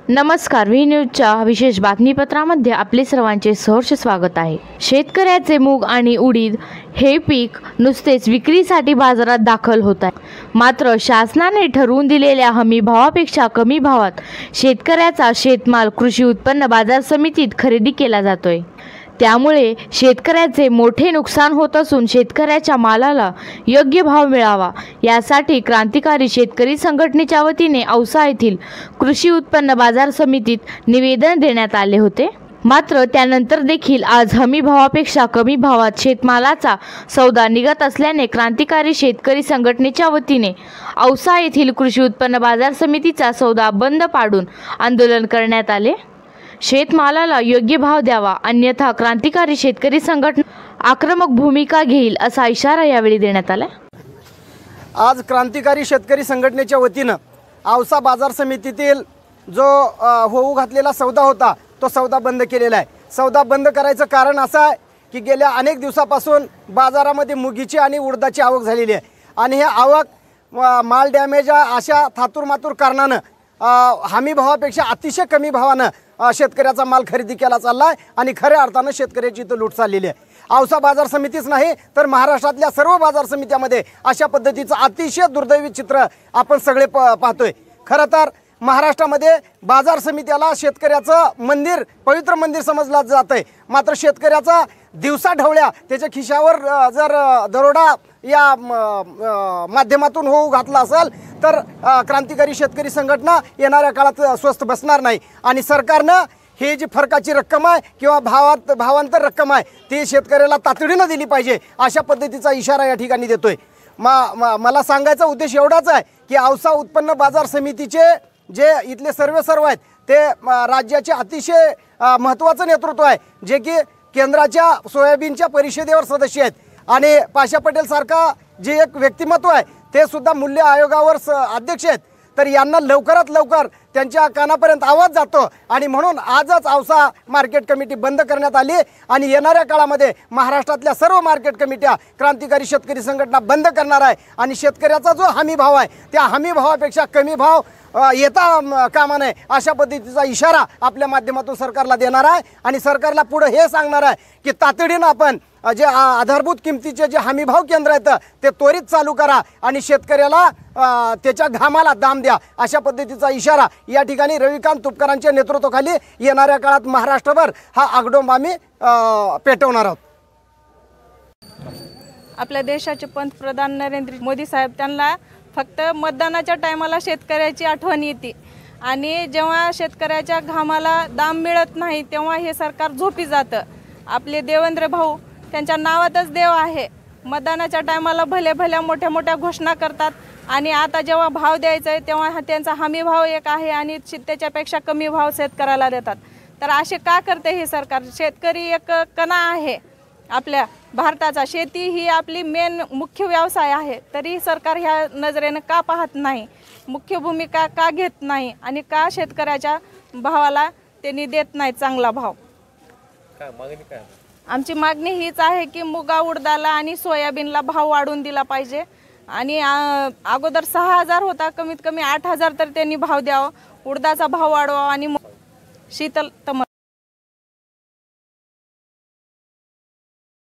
नमस्कार, व्ही न्यूजच्या विशेष बातमीपत्रामध्ये आपले सर्वांचे सहर्ष स्वागत आहे। शेतकऱ्याचे मूग आणि उडीद हे पीक नुसतेच विक्रीसाठी बाजारात दाखल होत आहे, मात्र शासनाने ठरवून दिलेल्या हमी भावापेक्षा कमी भावात शेतकऱ्याचा शेतमाल कृषी उत्पन्न बाजार समितीत खरेदी केला जातोय। त्यामुळे शेतकऱ्याचे मोठे नुकसान होत असून शेतकऱ्याच्या मालाला योग्य भाव मिळावा यासाठी क्रांतिकारी शेतकरी संघटनेच्या वतीने औसा येथील कृषी उत्पन्न बाजार समितीत निवेदन देण्यात आले होते। मात्र त्यानंतर देखील आज हमी भावापेक्षा कमी भावात शेतमालाचा सौदा निघत असल्याने क्रांतिकारी शेतकरी संघटनेच्या वतीने औसा येथील कृषी उत्पन्न बाजार समितीचा सौदा बंद पाडून आंदोलन करण्यात आले। शेतमालाला योग्य भाव द्यावा, अन्यथा क्रांतिकारी शेतकरी संघटना आक्रमक भूमिका घेईल असा इशारा यावेळी देण्यात आला। आज क्रांतिकारी शेतकरी संघटनेच्या वतीनं औसा बाजार समितीतील जो होऊ घातलेला सौदा होता तो सौदा बंद केलेला आहे। सौदा बंद करायचं कारण असं आहे की गेल्या अनेक दिवसापासून बाजारामध्ये मुगीची आणि उडदाची आवक झालेली आहे आणि हे आवक माल डॅमेज अशा थातूरमातूर कारणानं हमी भावापेक्षा अतिशय कमी भावानं शेतकऱ्याचा माल खरेदी केला चालला आहे आणि खऱ्या अर्थानं शेतकऱ्याची इथं लूट चाललेली आहे। औसा बाजार समितीच नाही तर महाराष्ट्रातल्या सर्व बाजार समित्यामध्ये अशा पद्धतीचं अतिशय दुर्दैवी चित्र आपण सगळे पाहतोय। खरं तर महाराष्ट्रामध्ये बाजार समित्याला शेतकऱ्याचं मंदिर, पवित्र मंदिर समजलं जातंय, मात्र शेतकऱ्याचा दिवसा ढवळ्या त्याच्या खिशावर जर दरोडा या माध्यमातून होऊ घातला असेल तर क्रांतिकारी शेतकरी संघटना येणाऱ्या काळात स्वस्थ बसणार नाही आणि सरकारनं हे जी फरकाची रक्कम आहे किंवा भावांतर रक्कम आहे ती शेतकऱ्याला तातडीनं दिली पाहिजे अशा पद्धतीचा इशारा या ठिकाणी देतोय। मला सांगायचा उद्देश एवढाच आहे की औसा उत्पन्न बाजार समितीचे जे इथले सर्व आहेत ते राज्याचे अतिशय महत्त्वाचं नेतृत्व आहे, जे की केंद्राच्या सोयाबीनच्या परिषदेवर सदस्य आहेत आणि पाशा पटेल सारखा जे एक व्यक्तिमत्व आहे ते सुद्धा मूल्य आयोगावर अध्यक्ष आहेत। तर यांना लवकरात लवकर त्यांच्या कानापर्यंत आवाज जातो आणि म्हणून आजच औसा मार्केट कमिटी बंद करण्यात आली आणि येणाऱ्या काळामध्ये महाराष्ट्रातल्या सर्व मार्केट कमिट्या क्रांतिकारी शेतकरी संघटना बंद करणार आहे आणि शेतकऱ्याचा जो हमी भाव आहे त्या हमी भावापेक्षा कमी भाव येता कामा नये अशा पद्धतीचा इशारा आपल्या माध्यमातून सरकारला देणार आहे आणि सरकारला पुढे हे सांगणार आहे की तातडीनं आपण जे आधारभूत किमतीचे जे हमी भाव केंद्र आहेत ते त्वरित चालू करा आणि शेतकऱ्याला त्याच्या घामाला दाम द्या अशा पद्धतीचा इशारा या ठिकाणी रविकांत तुपकरांच्या नेतृत्वाखाली येणाऱ्या काळात महाराष्ट्रभर हा आगडोंब आम्ही पेटवणार आहोत। आपल्या देशाचे पंतप्रधान नरेंद्र मोदी साहेब त्यांना फक्त मतदानाच्या टायमाला शेतकऱ्याची आठवण येते आणि जेव्हा शेतकऱ्याच्या घामाला दाम मिळत नाही तेव्हा हे सरकार झोपी जातं। आपले देवेंद्र भाऊ त्यांच्या नावातच देव आहे, मतदानाच्या टायमाला भल्या मोठ्या घोषणा करतात आणि आता जेव्हा भाव द्यायचा आहे तेव्हा त्यांचा हमी भाव एक आहे आणि त्याच्यापेक्षा कमी भाव शेतकऱ्याला देतात। तर असे का करते हे सरकार? शेतकरी एक कणा आहे आपल्या भारताचा, शेती ही आपली मुख्य व्यवसाय आहे, तरी सरकार ह्या नजरेनं का पाहत नाही, मुख्य भूमिका का घेत नाही आणि का शेतकऱ्याच्या भावाला त्यांनी देत नाही चांगला भाव? आमची मागणी हीच आहे की मुगा उडदाला आणि सोयाबीनला भाव वाढवून दिला पाहिजे आणि अगोदर 6000 होता, कमीत कमी 8000 तर त्यांनी भाव द्यावा, उडदाचा भाव वाढवा आणि शीतल